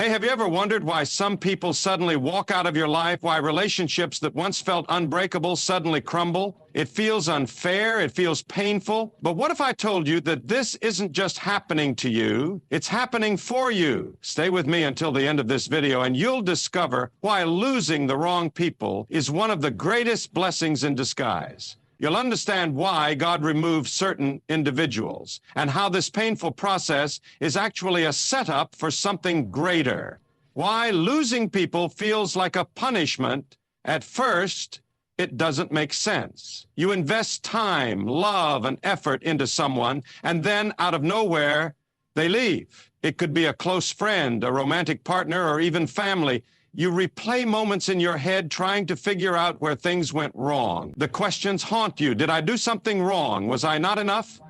Hey, have you ever wondered why some people suddenly walk out of your life, why relationships that once felt unbreakable suddenly crumble? It feels unfair, it feels painful. But what if I told you that this isn't just happening to you, it's happening for you? Stay with me until the end of this video and you'll discover why losing the wrong people is one of the greatest blessings in disguise. You'll understand why God removed certain individuals and how this painful process is actually a setup for something greater. Why losing people feels like a punishment. At first, it doesn't make sense. You invest time, love, and effort into someone, and then out of nowhere, they leave. It could be a close friend, a romantic partner, or even family. You replay moments in your head trying to figure out where things went wrong. The questions haunt you. Did I do something wrong? Was I not enough?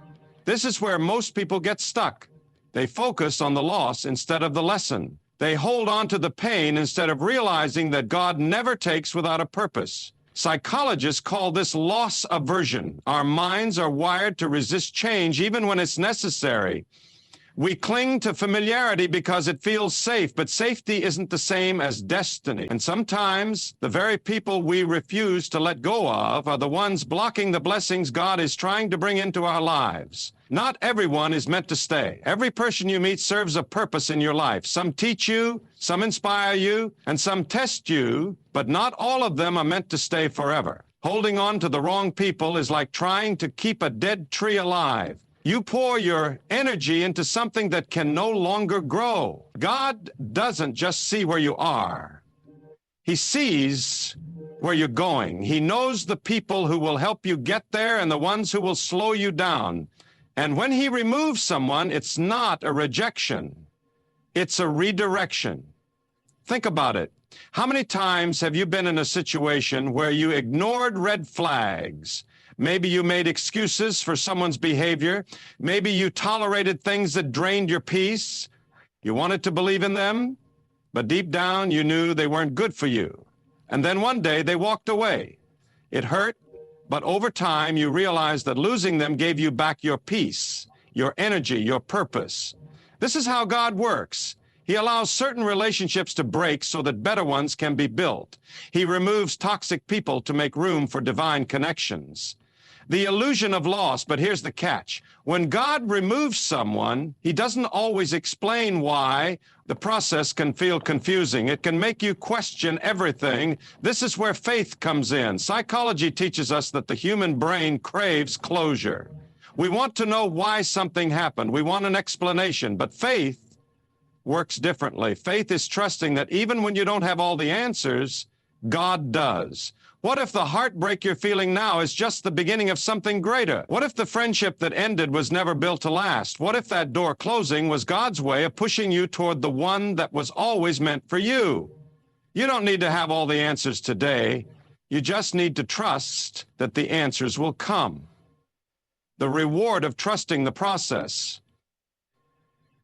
This is where most people get stuck. They focus on the loss instead of the lesson. They hold on to the pain instead of realizing that God never takes without a purpose. Psychologists call this loss aversion. Our minds are wired to resist change even when it's necessary. We cling to familiarity because it feels safe, but safety isn't the same as destiny. And sometimes the very people we refuse to let go of are the ones blocking the blessings God is trying to bring into our lives. Not everyone is meant to stay. Every person you meet serves a purpose in your life. Some teach you, some inspire you, and some test you, but not all of them are meant to stay forever. Holding on to the wrong people is like trying to keep a dead tree alive. You pour your energy into something that can no longer grow. God doesn't just see where you are. He sees where you're going. He knows the people who will help you get there and the ones who will slow you down. And when He removes someone, it's not a rejection. It's a redirection. Think about it. How many times have you been in a situation where you ignored red flags? Maybe you made excuses for someone's behavior. Maybe you tolerated things that drained your peace. You wanted to believe in them, but deep down you knew they weren't good for you. And then one day they walked away. It hurt, but over time you realized that losing them gave you back your peace, your energy, your purpose. This is how God works. He allows certain relationships to break so that better ones can be built. He removes toxic people to make room for divine connections. The illusion of loss, but here's the catch. When God removes someone, He doesn't always explain why. The process can feel confusing. It can make you question everything. This is where faith comes in. Psychology teaches us that the human brain craves closure. We want to know why something happened. We want an explanation, but faith works differently. Faith is trusting that even when you don't have all the answers, God does. What if the heartbreak you're feeling now is just the beginning of something greater? What if the friendship that ended was never built to last? What if that door closing was God's way of pushing you toward the one that was always meant for you? You don't need to have all the answers today. You just need to trust that the answers will come. The reward of trusting the process.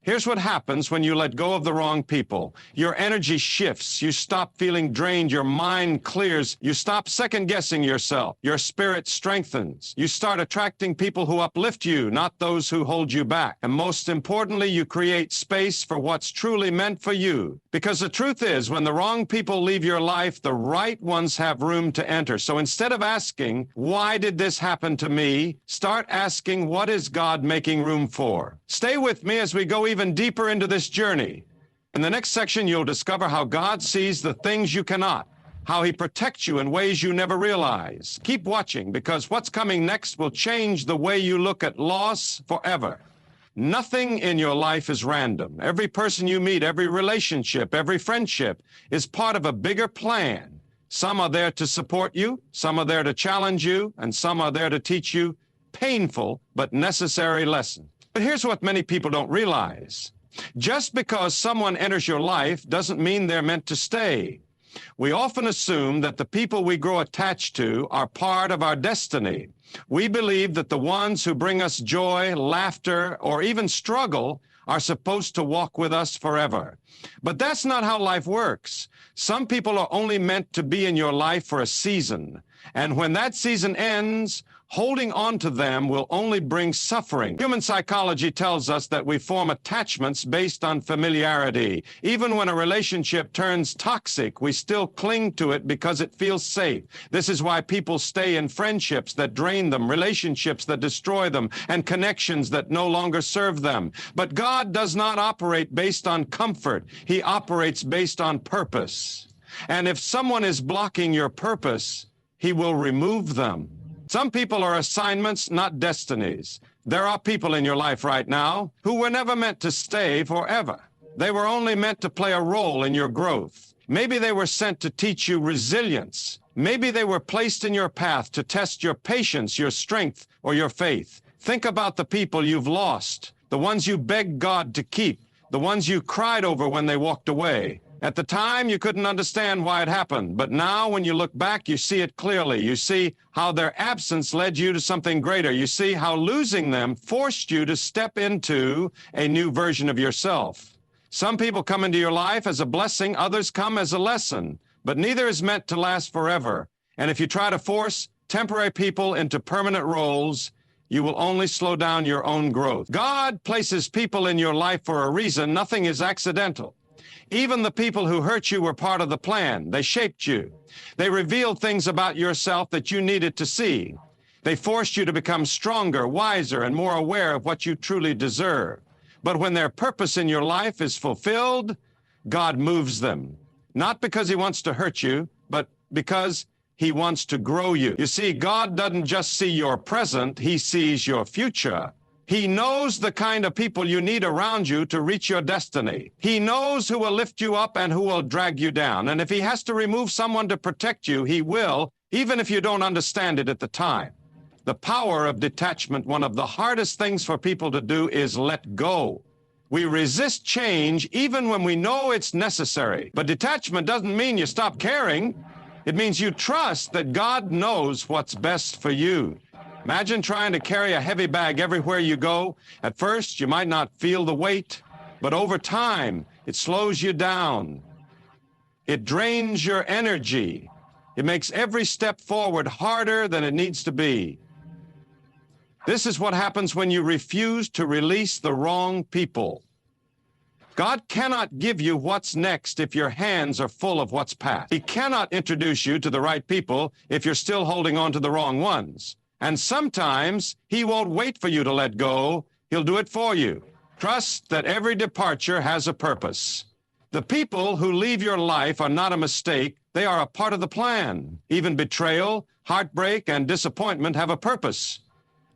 Here's what happens when you let go of the wrong people. Your energy shifts. You stop feeling drained. Your mind clears. You stop second-guessing yourself. Your spirit strengthens. You start attracting people who uplift you, not those who hold you back. And most importantly, you create space for what's truly meant for you. Because the truth is, when the wrong people leave your life, the right ones have room to enter. So instead of asking, why did this happen to me? Start asking, what is God making room for? Stay with me as we go even deeper into this journey. In the next section, you'll discover how God sees the things you cannot, how He protects you in ways you never realize. Keep watching, because what's coming next will change the way you look at loss forever. Nothing in your life is random. Every person you meet, every relationship, every friendship is part of a bigger plan. Some are there to support you, some are there to challenge you, and some are there to teach you painful but necessary lessons. But here's what many people don't realize. Just because someone enters your life doesn't mean they're meant to stay. We often assume that the people we grow attached to are part of our destiny. We believe that the ones who bring us joy, laughter, or even struggle are supposed to walk with us forever. But that's not how life works. Some people are only meant to be in your life for a season. And when that season ends, Holding on to them will only bring suffering. Human psychology tells us that we form attachments based on familiarity. Even when a relationship turns toxic, we still cling to it because it feels safe. This is why people stay in friendships that drain them, relationships that destroy them, and connections that no longer serve them. But God does not operate based on comfort. He operates based on purpose. And if someone is blocking your purpose, He will remove them. Some people are assignments, not destinies. There are people in your life right now who were never meant to stay forever. They were only meant to play a role in your growth. Maybe they were sent to teach you resilience. Maybe they were placed in your path to test your patience, your strength, or your faith. Think about the people you've lost, the ones you begged God to keep, the ones you cried over when they walked away. At the time, you couldn't understand why it happened, but now when you look back, you see it clearly. You see how their absence led you to something greater. You see how losing them forced you to step into a new version of yourself. Some people come into your life as a blessing, others come as a lesson, but neither is meant to last forever. And if you try to force temporary people into permanent roles, you will only slow down your own growth. God places people in your life for a reason. Nothing is accidental. Even the people who hurt you were part of the plan. They shaped you. They revealed things about yourself that you needed to see. They forced you to become stronger, wiser, and more aware of what you truly deserve. But when their purpose in your life is fulfilled, God moves them. Not because He wants to hurt you, but because He wants to grow you. You see, God doesn't just see your present, He sees your future. He knows the kind of people you need around you to reach your destiny. He knows who will lift you up and who will drag you down. And if He has to remove someone to protect you, He will, even if you don't understand it at the time. The power of detachment, one of the hardest things for people to do is let go. We resist change even when we know it's necessary. But detachment doesn't mean you stop caring. It means you trust that God knows what's best for you. Imagine trying to carry a heavy bag everywhere you go. At first, you might not feel the weight, but over time, it slows you down. It drains your energy. It makes every step forward harder than it needs to be. This is what happens when you refuse to release the wrong people. God cannot give you what's next if your hands are full of what's past. He cannot introduce you to the right people if you're still holding on to the wrong ones. And sometimes He won't wait for you to let go. He'll do it for you. Trust that every departure has a purpose. The people who leave your life are not a mistake. They are a part of the plan. Even betrayal, heartbreak, and disappointment have a purpose.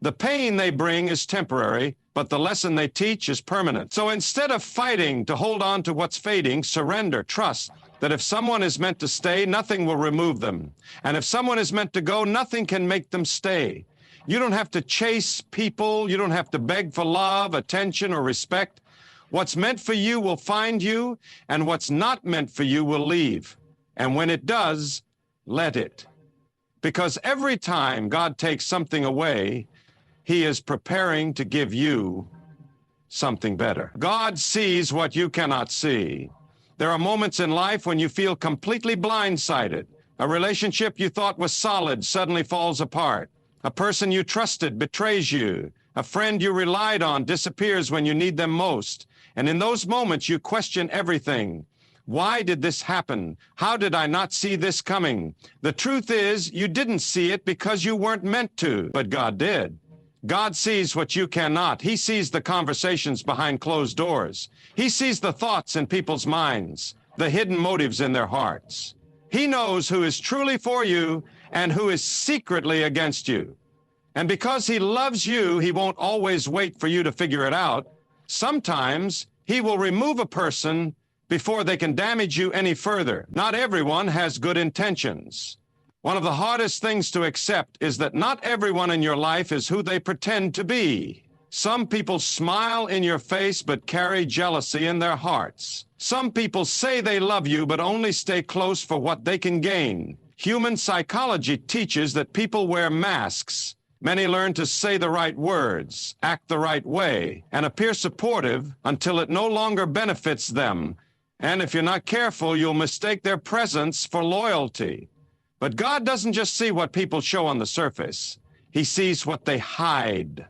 The pain they bring is temporary, but the lesson they teach is permanent. So instead of fighting to hold on to what's fading, surrender, trust that if someone is meant to stay, nothing will remove them. And if someone is meant to go, nothing can make them stay. You don't have to chase people. You don't have to beg for love, attention, or respect. What's meant for you will find you, and what's not meant for you will leave. And when it does, let it. Because every time God takes something away, He is preparing to give you something better. God sees what you cannot see. There are moments in life when you feel completely blindsided. A relationship you thought was solid suddenly falls apart. A person you trusted betrays you. A friend you relied on disappears when you need them most. And in those moments, you question everything. Why did this happen? How did I not see this coming? The truth is, you didn't see it because you weren't meant to, but God did. God sees what you cannot. He sees the conversations behind closed doors. He sees the thoughts in people's minds, the hidden motives in their hearts. He knows who is truly for you and who is secretly against you. And because He loves you, He won't always wait for you to figure it out. Sometimes He will remove a person before they can damage you any further. Not everyone has good intentions. One of the hardest things to accept is that not everyone in your life is who they pretend to be. Some people smile in your face but carry jealousy in their hearts. Some people say they love you but only stay close for what they can gain. Human psychology teaches that people wear masks. Many learn to say the right words, act the right way, and appear supportive until it no longer benefits them. And if you're not careful, you'll mistake their presence for loyalty. But God doesn't just see what people show on the surface. He sees what they hide.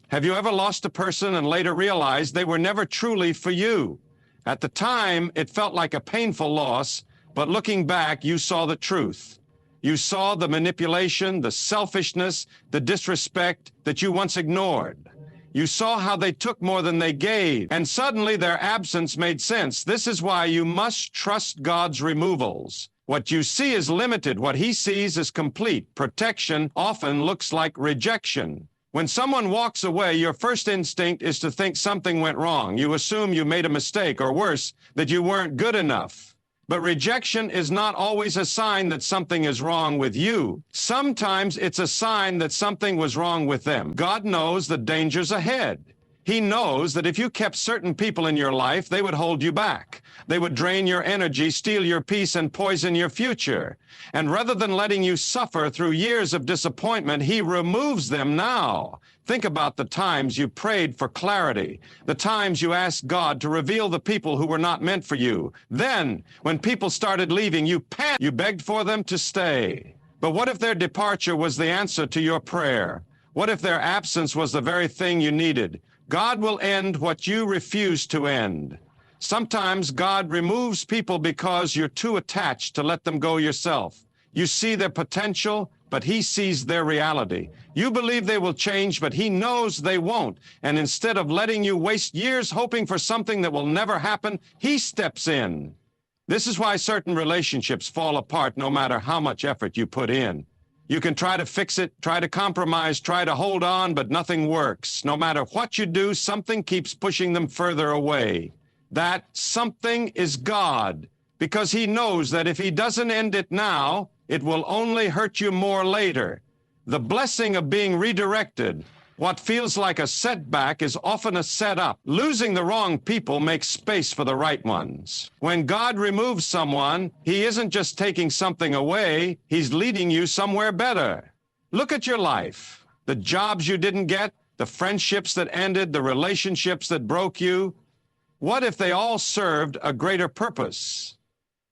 Have you ever lost a person and later realized they were never truly for you? At the time, it felt like a painful loss, but looking back, you saw the truth. You saw the manipulation, the selfishness, the disrespect that you once ignored. You saw how they took more than they gave, and suddenly their absence made sense. This is why you must trust God's removals. What you see is limited. What He sees is complete. Protection often looks like rejection. When someone walks away, your first instinct is to think something went wrong. You assume you made a mistake, or worse, that you weren't good enough. But rejection is not always a sign that something is wrong with you. Sometimes it's a sign that something was wrong with them. God knows the dangers ahead. He knows that if you kept certain people in your life, they would hold you back. They would drain your energy, steal your peace, and poison your future. And rather than letting you suffer through years of disappointment, He removes them now. Think about the times you prayed for clarity, the times you asked God to reveal the people who were not meant for you. Then, when people started leaving, you panicked. You begged for them to stay. But what if their departure was the answer to your prayer? What if their absence was the very thing you needed? God will end what you refuse to end. Sometimes God removes people because you're too attached to let them go yourself. You see their potential, but He sees their reality. You believe they will change, but He knows they won't. And instead of letting you waste years hoping for something that will never happen, He steps in. This is why certain relationships fall apart no matter how much effort you put in. You can try to fix it, try to compromise, try to hold on, but nothing works. No matter what you do, something keeps pushing them further away. That something is God, because He knows that if He doesn't end it now, it will only hurt you more later. The blessing of being redirected, what feels like a setback, is often a setup. Losing the wrong people makes space for the right ones. When God removes someone, He isn't just taking something away, He's leading you somewhere better. Look at your life. The jobs you didn't get, the friendships that ended, the relationships that broke you. What if they all served a greater purpose?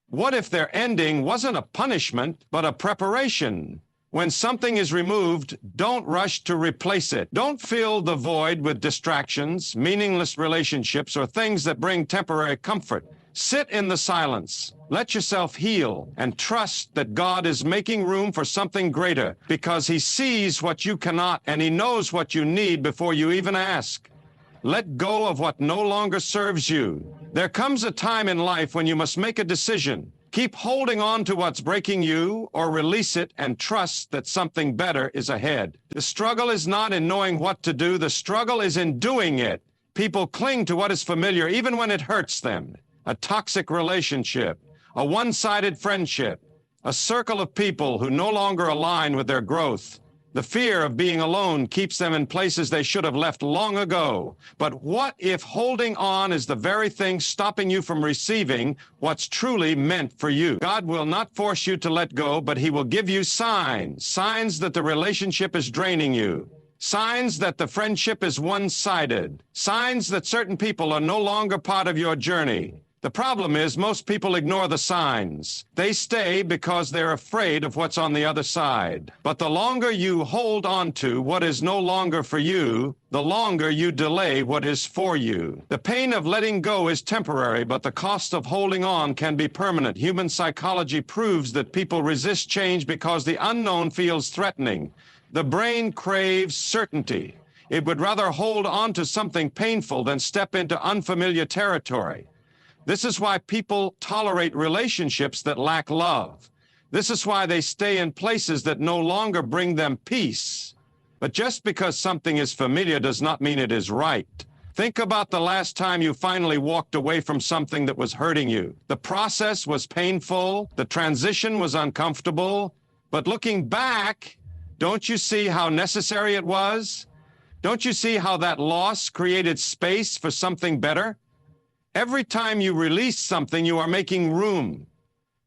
What if their ending wasn't a punishment, but a preparation? When something is removed, don't rush to replace it. Don't fill the void with distractions, meaningless relationships, or things that bring temporary comfort. Sit in the silence. Let yourself heal and trust that God is making room for something greater, because He sees what you cannot and He knows what you need before you even ask. Let go of what no longer serves you. There comes a time in life when you must make a decision. Keep holding on to what's breaking you, or release it and trust that something better is ahead. The struggle is not in knowing what to do. The struggle is in doing it. People cling to what is familiar even when it hurts them. A toxic relationship, a one-sided friendship, a circle of people who no longer align with their growth. The fear of being alone keeps them in places they should have left long ago. But what if holding on is the very thing stopping you from receiving what's truly meant for you? God will not force you to let go, but He will give you signs that the relationship is draining you, signs that the friendship is one-sided, signs that certain people are no longer part of your journey. The problem is most people ignore the signs. They stay because they're afraid of what's on the other side. But the longer you hold on to what is no longer for you, the longer you delay what is for you. The pain of letting go is temporary, but the cost of holding on can be permanent. Human psychology proves that people resist change because the unknown feels threatening. The brain craves certainty. It would rather hold on to something painful than step into unfamiliar territory. This is why people tolerate relationships that lack love. This is why they stay in places that no longer bring them peace. But just because something is familiar does not mean it is right. Think about the last time you finally walked away from something that was hurting you. The process was painful, the transition was uncomfortable, but looking back, don't you see how necessary it was? Don't you see how that loss created space for something better? Every time you release something, you are making room.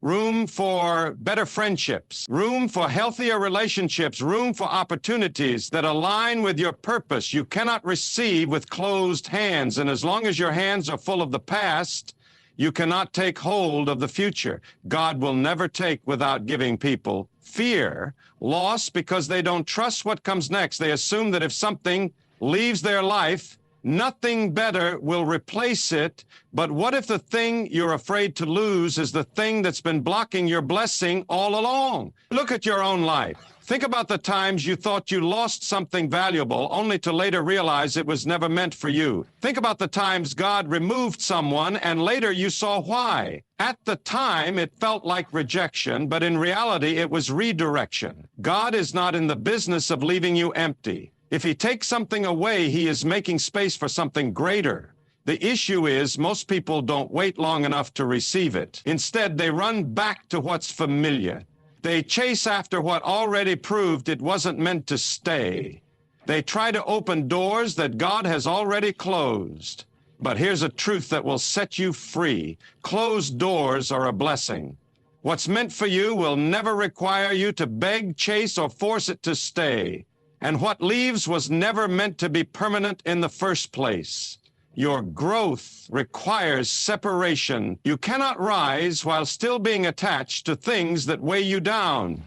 Room for better friendships, room for healthier relationships, room for opportunities that align with your purpose. You cannot receive with closed hands, and as long as your hands are full of the past, You cannot take hold of the future. God will never take without giving people fear, loss, because they don't trust what comes next. They assume that if something leaves their life, nothing better will replace it. But what if the thing you're afraid to lose is the thing that's been blocking your blessing all along? Look at your own life. Think about the times you thought you lost something valuable only to later realize it was never meant for you. Think about the times God removed someone and later you saw why. At the time, it felt like rejection, but in reality, it was redirection. God is not in the business of leaving you empty. If he takes something away, he is making space for something greater. The issue is most people don't wait long enough to receive it. Instead, they run back to what's familiar. They chase after what already proved it wasn't meant to stay. They try to open doors that God has already closed. But here's a truth that will set you free. Closed doors are a blessing. What's meant for you will never require you to beg, chase, or force it to stay. And what leaves was never meant to be permanent in the first place. Your growth requires separation. You cannot rise while still being attached to things that weigh you down.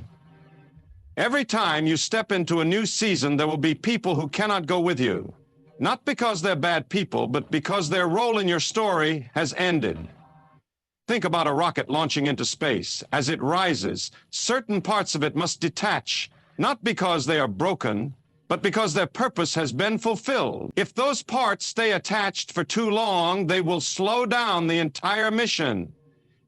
Every time you step into a new season, there will be people who cannot go with you. Not because they're bad people, but because their role in your story has ended. Think about a rocket launching into space. As it rises, certain parts of it must detach, not because they are broken, but because their purpose has been fulfilled. If those parts stay attached for too long, they will slow down the entire mission.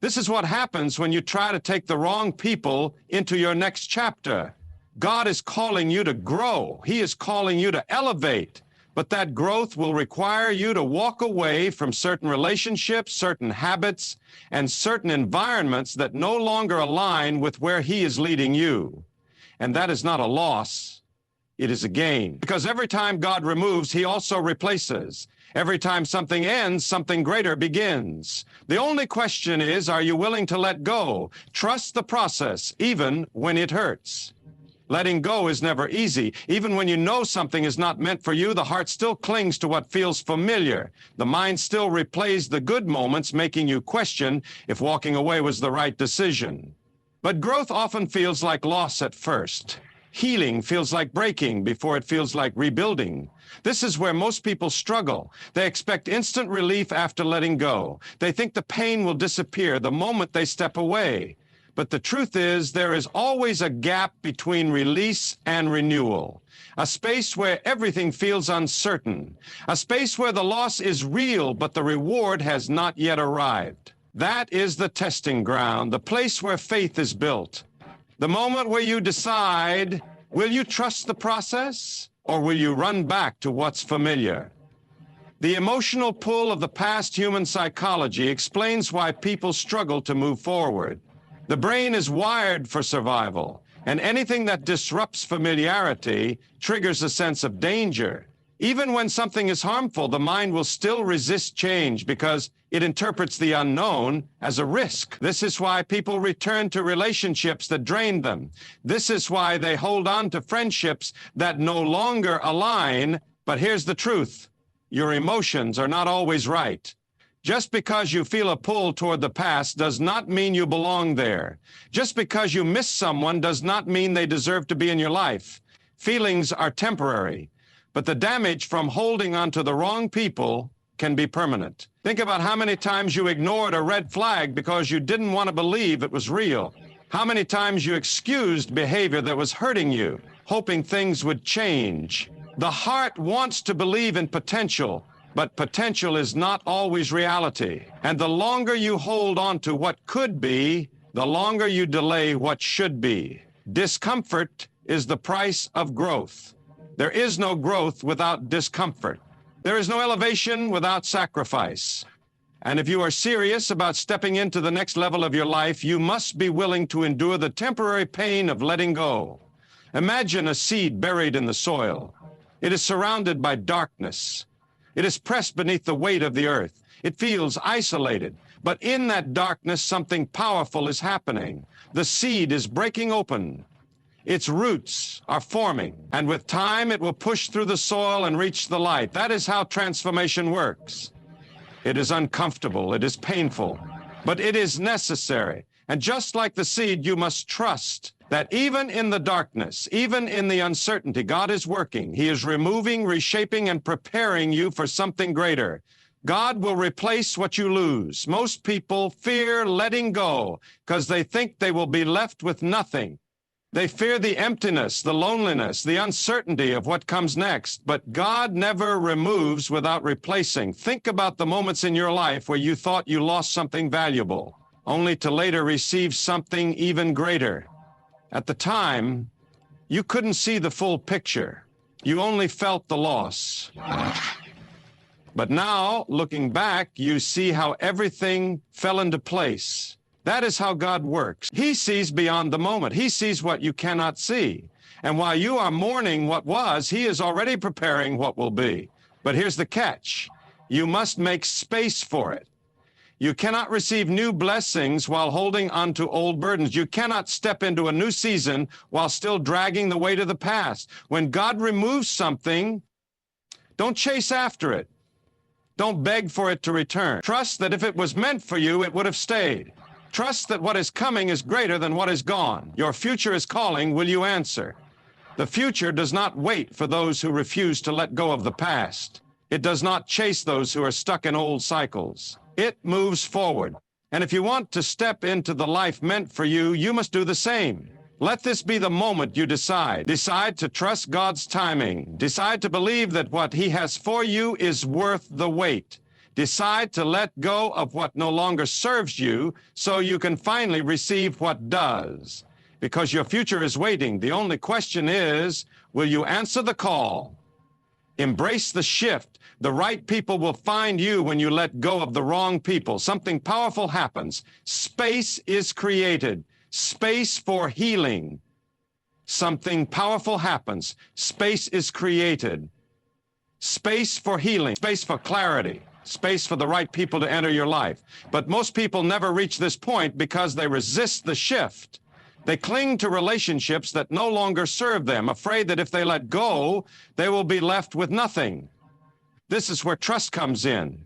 This is what happens when you try to take the wrong people into your next chapter. God is calling you to grow. He is calling you to elevate. But that growth will require you to walk away from certain relationships, certain habits, and certain environments that no longer align with where he is leading you. And that is not a loss. It is a gain. Because every time God removes, he also replaces. Every time something ends, something greater begins. The only question is, are you willing to let go? Trust the process, even when it hurts. Letting go is never easy. Even when you know something is not meant for you, the heart still clings to what feels familiar. The mind still replays the good moments, making you question if walking away was the right decision. But growth often feels like loss at first. Healing feels like breaking before it feels like rebuilding. This is where most people struggle. They expect instant relief after letting go. They think the pain will disappear the moment they step away. But the truth is, there is always a gap between release and renewal. A space where everything feels uncertain. A space where the loss is real, but the reward has not yet arrived. That is the testing ground, the place where faith is built. The moment where you decide, will you trust the process or will you run back to what's familiar? The emotional pull of the past human psychology explains why people struggle to move forward. The brain is wired for survival, and anything that disrupts familiarity triggers a sense of danger. Even when something is harmful, the mind will still resist change because it interprets the unknown as a risk. This is why people return to relationships that drain them. This is why they hold on to friendships that no longer align. But here's the truth. Your emotions are not always right. Just because you feel a pull toward the past does not mean you belong there. Just because you miss someone does not mean they deserve to be in your life. Feelings are temporary, but the damage from holding on to the wrong people can be permanent. Think about how many times you ignored a red flag because you didn't want to believe it was real. How many times you excused behavior that was hurting you, hoping things would change. The heart wants to believe in potential, but potential is not always reality. And the longer you hold on to what could be, the longer you delay what should be. Discomfort is the price of growth. There is no growth without discomfort. There is no elevation without sacrifice. And if you are serious about stepping into the next level of your life, you must be willing to endure the temporary pain of letting go. Imagine a seed buried in the soil. It is surrounded by darkness. It is pressed beneath the weight of the earth. It feels isolated. But in that darkness, something powerful is happening. The seed is breaking open. Its roots are forming, and with time it will push through the soil and reach the light. That is how transformation works. It is uncomfortable. It is painful. But it is necessary. And just like the seed, you must trust that even in the darkness, even in the uncertainty, God is working. He is removing, reshaping, and preparing you for something greater. God will replace what you lose. Most people fear letting go because they think they will be left with nothing. They fear the emptiness, the loneliness, the uncertainty of what comes next. But God never removes without replacing. Think about the moments in your life where you thought you lost something valuable, only to later receive something even greater. At the time, you couldn't see the full picture. You only felt the loss. But now, looking back, you see how everything fell into place. That is how God works. He sees beyond the moment. He sees what you cannot see. And while you are mourning what was, He is already preparing what will be. But here's the catch. You must make space for it. You cannot receive new blessings while holding on to old burdens. You cannot step into a new season while still dragging the weight of the past. When God removes something, don't chase after it. Don't beg for it to return. Trust that if it was meant for you, it would have stayed. Trust that what is coming is greater than what is gone. Your future is calling. Will you answer? The future does not wait for those who refuse to let go of the past. It does not chase those who are stuck in old cycles. It moves forward. And if you want to step into the life meant for you, you must do the same. Let this be the moment you decide. Decide to trust God's timing. Decide to believe that what He has for you is worth the wait. Decide to let go of what no longer serves you so you can finally receive what does. Because your future is waiting. The only question is, will you answer the call? Embrace the shift. The right people will find you when you let go of the wrong people. Something powerful happens. Space is created. Space for healing. Something powerful happens. Space is created. Space for healing. Space for clarity. Space for the right people to enter your life. But most people never reach this point because they resist the shift. They cling to relationships that no longer serve them, afraid that if they let go, they will be left with nothing. This is where trust comes in.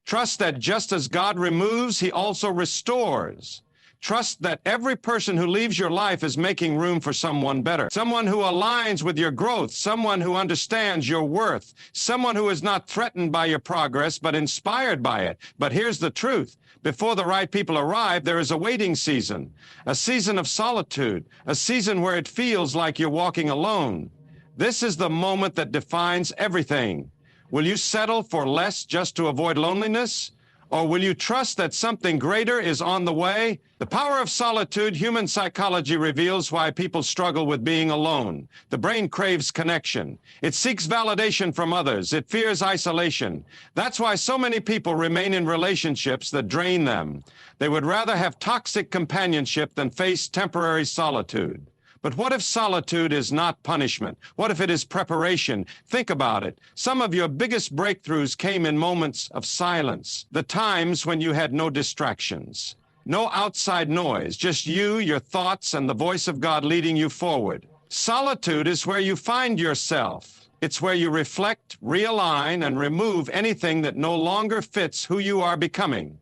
Trust that just as God removes, He also restores. Trust that every person who leaves your life is making room for someone better, someone who aligns with your growth, someone who understands your worth, someone who is not threatened by your progress but inspired by it. But here's the truth. Before the right people arrive, there is a waiting season, a season of solitude, a season where it feels like you're walking alone. This is the moment that defines everything. Will you settle for less just to avoid loneliness? Or will you trust that something greater is on the way? The power of solitude, human psychology reveals why people struggle with being alone. The brain craves connection. It seeks validation from others. It fears isolation. That's why so many people remain in relationships that drain them. They would rather have toxic companionship than face temporary solitude. But what if solitude is not punishment? What if it is preparation? Think about it. Some of your biggest breakthroughs came in moments of silence, the times when you had no distractions, no outside noise, just you, your thoughts, and the voice of God leading you forward. Solitude is where you find yourself. It's where you reflect, realign, and remove anything that no longer fits who you are becoming.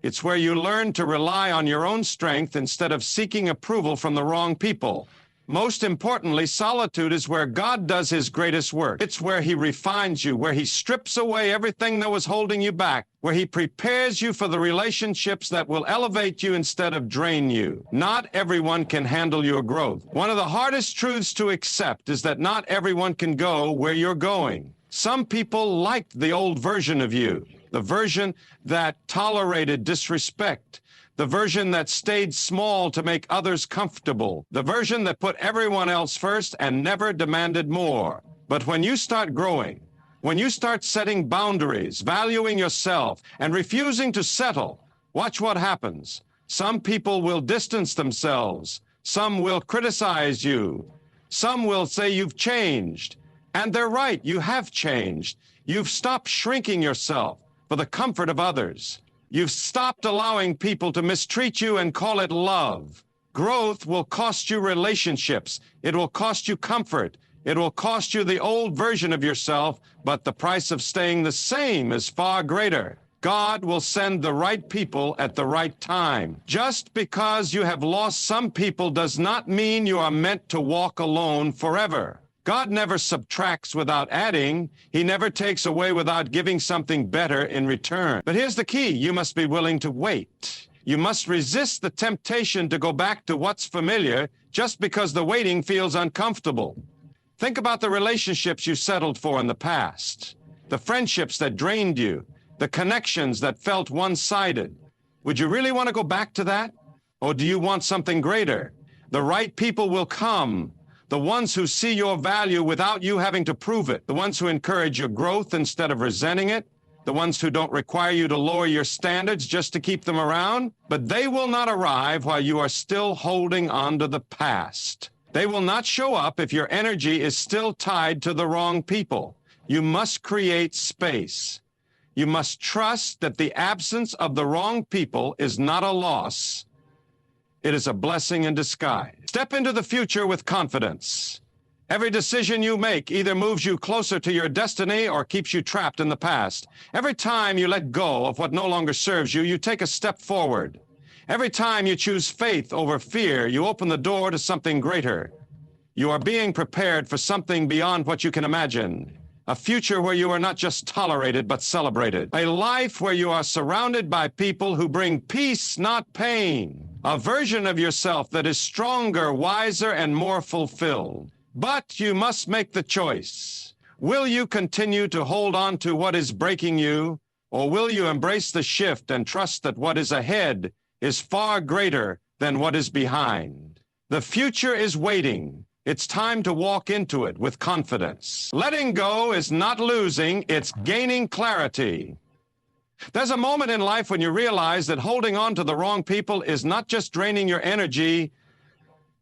It's where you learn to rely on your own strength instead of seeking approval from the wrong people. Most importantly, solitude is where God does His greatest work. It's where He refines you, where He strips away everything that was holding you back, where He prepares you for the relationships that will elevate you instead of drain you. Not everyone can handle your growth. One of the hardest truths to accept is that not everyone can go where you're going. Some people liked the old version of you, the version that tolerated disrespect, the version that stayed small to make others comfortable, the version that put everyone else first and never demanded more. But when you start growing, when you start setting boundaries, valuing yourself, and refusing to settle, watch what happens. Some people will distance themselves. Some will criticize you. Some will say you've changed. And they're right, you have changed. You've stopped shrinking yourself for the comfort of others. You've stopped allowing people to mistreat you and call it love. Growth will cost you relationships. It will cost you comfort. It will cost you the old version of yourself, but the price of staying the same is far greater. God will send the right people at the right time. Just because you have lost some people does not mean you are meant to walk alone forever. God never subtracts without adding. He never takes away without giving something better in return. But here's the key. You must be willing to wait. You must resist the temptation to go back to what's familiar just because the waiting feels uncomfortable. Think about the relationships you settled for in the past, the friendships that drained you, the connections that felt one-sided. Would you really want to go back to that? Or do you want something greater? The right people will come. The ones who see your value without you having to prove it. The ones who encourage your growth instead of resenting it. The ones who don't require you to lower your standards just to keep them around. But they will not arrive while you are still holding on to the past. They will not show up if your energy is still tied to the wrong people. You must create space. You must trust that the absence of the wrong people is not a loss. It is a blessing in disguise. Step into the future with confidence. Every decision you make either moves you closer to your destiny or keeps you trapped in the past. Every time you let go of what no longer serves you, you take a step forward. Every time you choose faith over fear, you open the door to something greater. You are being prepared for something beyond what you can imagine. A future where you are not just tolerated, but celebrated. A life where you are surrounded by people who bring peace, not pain. A version of yourself that is stronger, wiser, and more fulfilled. But you must make the choice. Will you continue to hold on to what is breaking you, or will you embrace the shift and trust that what is ahead is far greater than what is behind? The future is waiting. It's time to walk into it with confidence. Letting go is not losing, it's gaining clarity. There's a moment in life when you realize that holding on to the wrong people is not just draining your energy,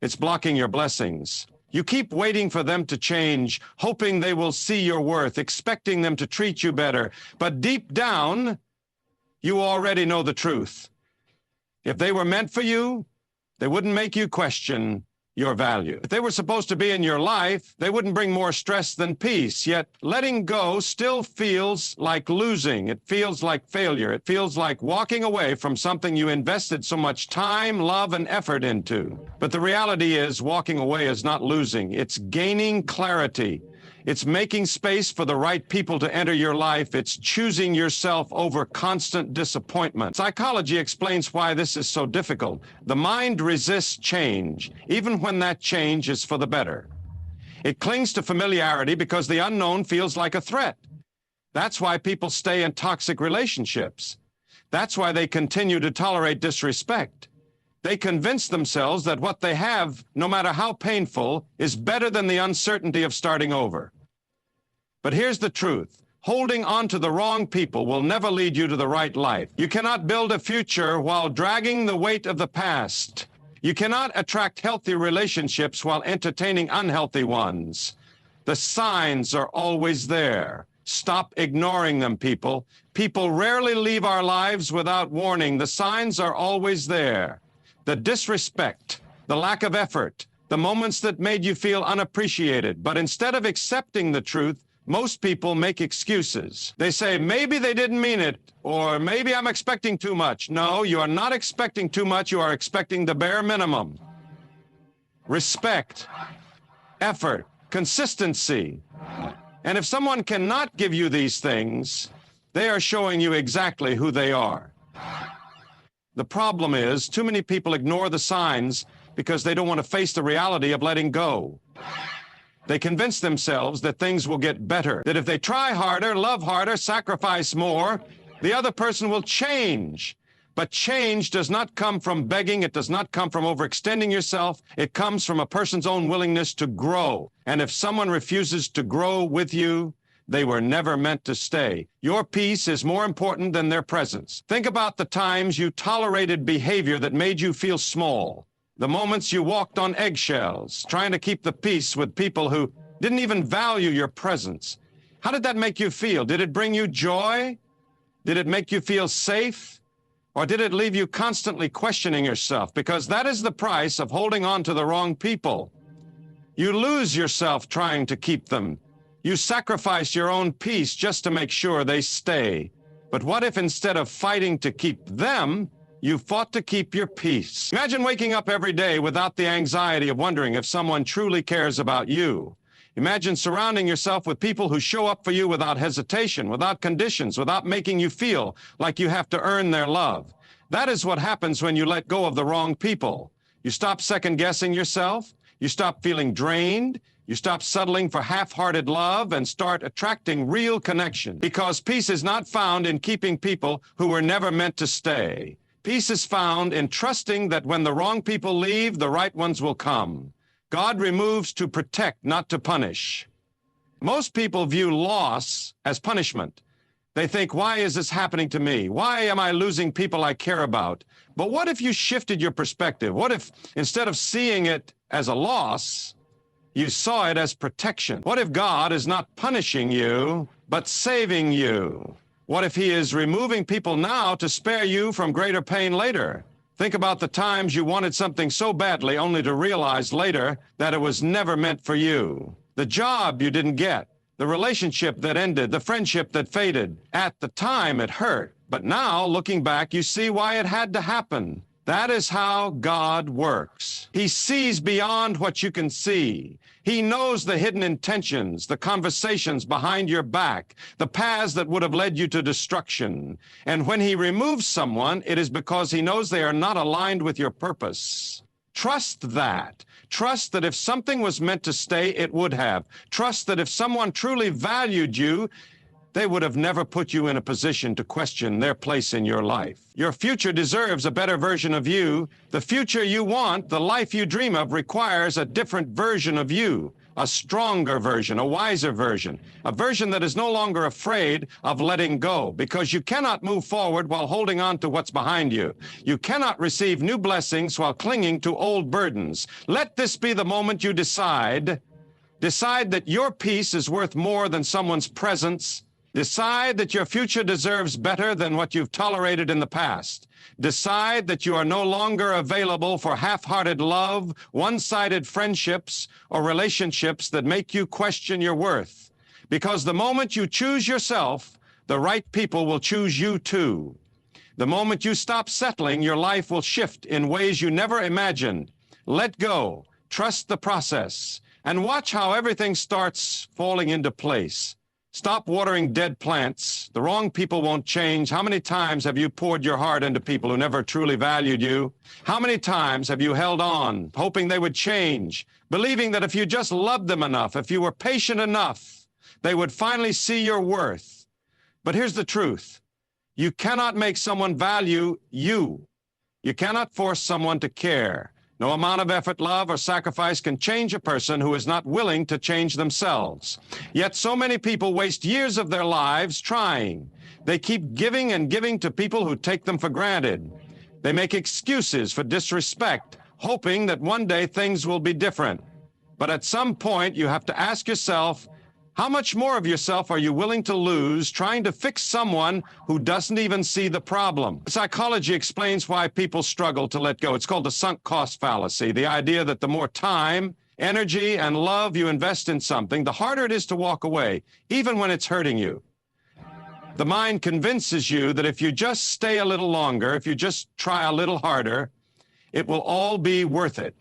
it's blocking your blessings. You keep waiting for them to change, hoping they will see your worth, expecting them to treat you better. But deep down, you already know the truth. If they were meant for you, they wouldn't make you question your value. If they were supposed to be in your life, they wouldn't bring more stress than peace. Yet letting go still feels like losing. It feels like failure. It feels like walking away from something you invested so much time, love, and effort into. But the reality is, walking away is not losing. It's gaining clarity. It's making space for the right people to enter your life. It's choosing yourself over constant disappointment. Psychology explains why this is so difficult. The mind resists change, even when that change is for the better. It clings to familiarity because the unknown feels like a threat. That's why people stay in toxic relationships. That's why they continue to tolerate disrespect. They convince themselves that what they have, no matter how painful, is better than the uncertainty of starting over. But here's the truth. Holding on to the wrong people will never lead you to the right life. You cannot build a future while dragging the weight of the past. You cannot attract healthy relationships while entertaining unhealthy ones. The signs are always there. Stop ignoring them, people. People rarely leave our lives without warning. The signs are always there. The disrespect, the lack of effort, the moments that made you feel unappreciated. But instead of accepting the truth, most people make excuses. They say, maybe they didn't mean it, or maybe I'm expecting too much. No, you are not expecting too much. You are expecting the bare minimum. Respect, effort, consistency. And if someone cannot give you these things, they are showing you exactly who they are. The problem is, too many people ignore the signs because they don't want to face the reality of letting go. They convince themselves that things will get better, that if they try harder, love harder, sacrifice more, the other person will change. But change does not come from begging. It does not come from overextending yourself. It comes from a person's own willingness to grow. And if someone refuses to grow with you, they were never meant to stay. Your peace is more important than their presence. Think about the times you tolerated behavior that made you feel small. The moments you walked on eggshells, trying to keep the peace with people who didn't even value your presence. How did that make you feel? Did it bring you joy? Did it make you feel safe? Or did it leave you constantly questioning yourself? Because that is the price of holding on to the wrong people. You lose yourself trying to keep them. You sacrifice your own peace just to make sure they stay. But what if instead of fighting to keep them, you fought to keep your peace? Imagine waking up every day without the anxiety of wondering if someone truly cares about you. Imagine surrounding yourself with people who show up for you without hesitation, without conditions, without making you feel like you have to earn their love. That is what happens when you let go of the wrong people. You stop second-guessing yourself. You stop feeling drained. You stop settling for half-hearted love and start attracting real connection. Because peace is not found in keeping people who were never meant to stay. Peace is found in trusting that when the wrong people leave, the right ones will come. God removes to protect, not to punish. Most people view loss as punishment. They think, why is this happening to me? Why am I losing people I care about? But what if you shifted your perspective? What if instead of seeing it as a loss, you saw it as protection? What if God is not punishing you, but saving you? What if He is removing people now to spare you from greater pain later? Think about the times you wanted something so badly only to realize later that it was never meant for you. The job you didn't get, the relationship that ended, the friendship that faded. At the time, it hurt. But now, looking back, you see why it had to happen. That is how God works. He sees beyond what you can see. He knows the hidden intentions, the conversations behind your back, the paths that would have led you to destruction. And when He removes someone, it is because He knows they are not aligned with your purpose. Trust that. Trust that if something was meant to stay, it would have. Trust that if someone truly valued you, they would have never put you in a position to question their place in your life. Your future deserves a better version of you. The future you want, the life you dream of, requires a different version of you, a stronger version, a wiser version, a version that is no longer afraid of letting go, because you cannot move forward while holding on to what's behind you. You cannot receive new blessings while clinging to old burdens. Let this be the moment you decide that your peace is worth more than someone's presence. Decide that your future deserves better than what you've tolerated in the past. Decide that you are no longer available for half-hearted love, one-sided friendships, or relationships that make you question your worth. Because the moment you choose yourself, the right people will choose you too. The moment you stop settling, your life will shift in ways you never imagined. Let go, trust the process, and watch how everything starts falling into place. Stop watering dead plants. The wrong people won't change. How many times have you poured your heart into people who never truly valued you? How many times have you held on, hoping they would change, believing that if you just loved them enough, if you were patient enough, they would finally see your worth? But here's the truth. You cannot make someone value you. You cannot force someone to care. No amount of effort, love, or sacrifice can change a person who is not willing to change themselves. Yet so many people waste years of their lives trying. They keep giving and giving to people who take them for granted. They make excuses for disrespect, hoping that one day things will be different. But at some point, you have to ask yourself, how much more of yourself are you willing to lose trying to fix someone who doesn't even see the problem? Psychology explains why people struggle to let go. It's called the sunk cost fallacy, the idea that the more time, energy, and love you invest in something, the harder it is to walk away, even when it's hurting you. The mind convinces you that if you just stay a little longer, if you just try a little harder, it will all be worth it.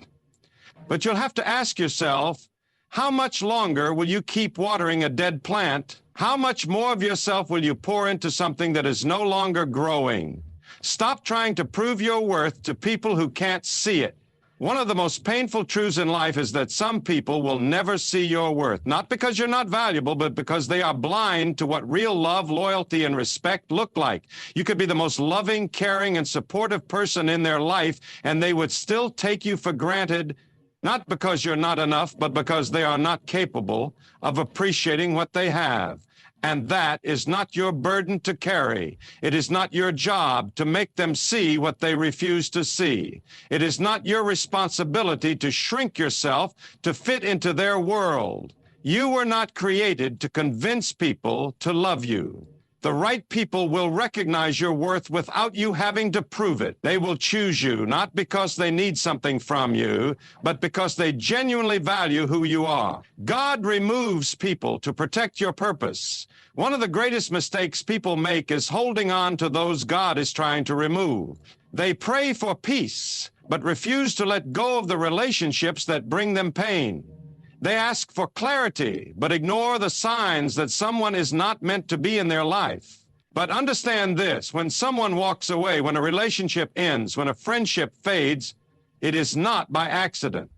But you'll have to ask yourself, how much longer will you keep watering a dead plant? How much more of yourself will you pour into something that is no longer growing? Stop trying to prove your worth to people who can't see it. One of the most painful truths in life is that some people will never see your worth, not because you're not valuable, but because they are blind to what real love, loyalty, and respect look like. You could be the most loving, caring, and supportive person in their life, and they would still take you for granted, not because you're not enough, but because they are not capable of appreciating what they have. And that is not your burden to carry. It is not your job to make them see what they refuse to see. It is not your responsibility to shrink yourself to fit into their world. You were not created to convince people to love you. The right people will recognize your worth without you having to prove it. They will choose you, not because they need something from you, but because they genuinely value who you are. God removes people to protect your purpose. One of the greatest mistakes people make is holding on to those God is trying to remove. They pray for peace, but refuse to let go of the relationships that bring them pain. They ask for clarity, but ignore the signs that someone is not meant to be in their life. But understand this, when someone walks away, when a relationship ends, when a friendship fades, it is not by accident.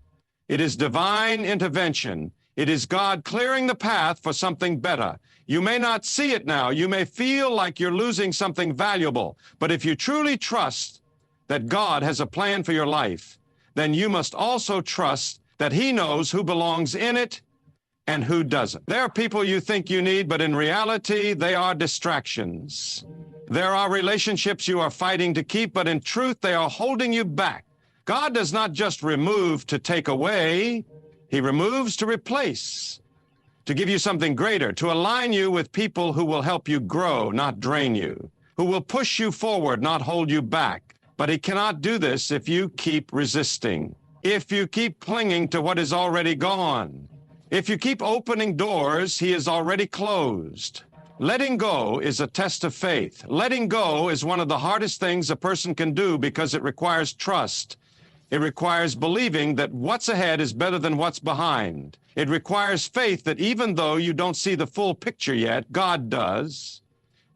It is divine intervention. It is God clearing the path for something better. You may not see it now. You may feel like you're losing something valuable. But if you truly trust that God has a plan for your life, then you must also trust that He knows who belongs in it and who doesn't. There are people you think you need, but in reality, they are distractions. There are relationships you are fighting to keep, but in truth, they are holding you back. God does not just remove to take away. He removes to replace, to give you something greater, to align you with people who will help you grow, not drain you, who will push you forward, not hold you back. But He cannot do this if you keep resisting. If you keep clinging to what is already gone, if you keep opening doors He has already closed. Letting go is a test of faith. Letting go is one of the hardest things a person can do because it requires trust. It requires believing that what's ahead is better than what's behind. It requires faith that even though you don't see the full picture yet, God does.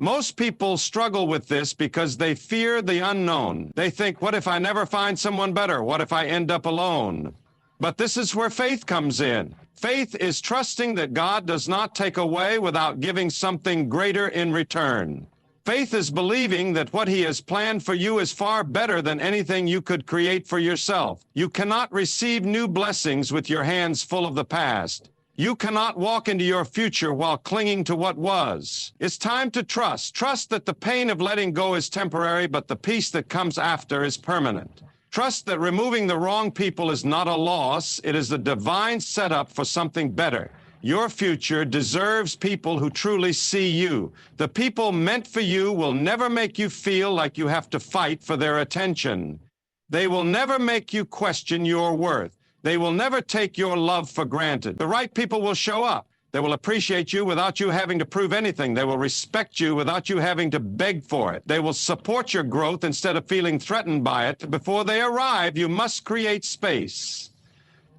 Most people struggle with this because they fear the unknown. They think, what if I never find someone better? What if I end up alone? But this is where faith comes in. Faith is trusting that God does not take away without giving something greater in return. Faith is believing that what He has planned for you is far better than anything you could create for yourself. You cannot receive new blessings with your hands full of the past. You cannot walk into your future while clinging to what was. It's time to trust. Trust that the pain of letting go is temporary, but the peace that comes after is permanent. Trust that removing the wrong people is not a loss. It is a divine setup for something better. Your future deserves people who truly see you. The people meant for you will never make you feel like you have to fight for their attention. They will never make you question your worth. They will never take your love for granted. The right people will show up. They will appreciate you without you having to prove anything. They will respect you without you having to beg for it. They will support your growth instead of feeling threatened by it. Before they arrive, you must create space.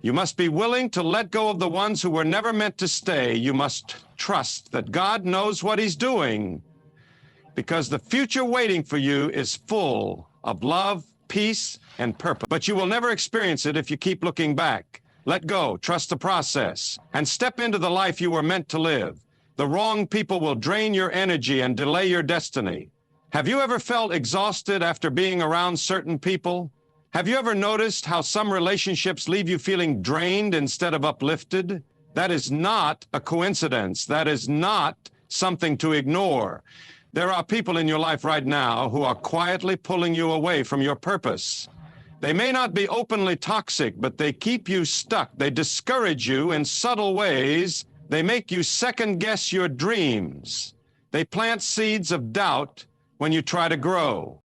You must be willing to let go of the ones who were never meant to stay. You must trust that God knows what He's doing, because the future waiting for you is full of love, peace, and purpose. But you will never experience it if you keep looking back. Let go, trust the process, and step into the life you were meant to live. The wrong people will drain your energy and delay your destiny. Have you ever felt exhausted after being around certain people? Have you ever noticed how some relationships leave you feeling drained instead of uplifted? That is not a coincidence. That is not something to ignore. There are people in your life right now who are quietly pulling you away from your purpose. They may not be openly toxic, but they keep you stuck. They discourage you in subtle ways. They make you second-guess your dreams. They plant seeds of doubt when you try to grow.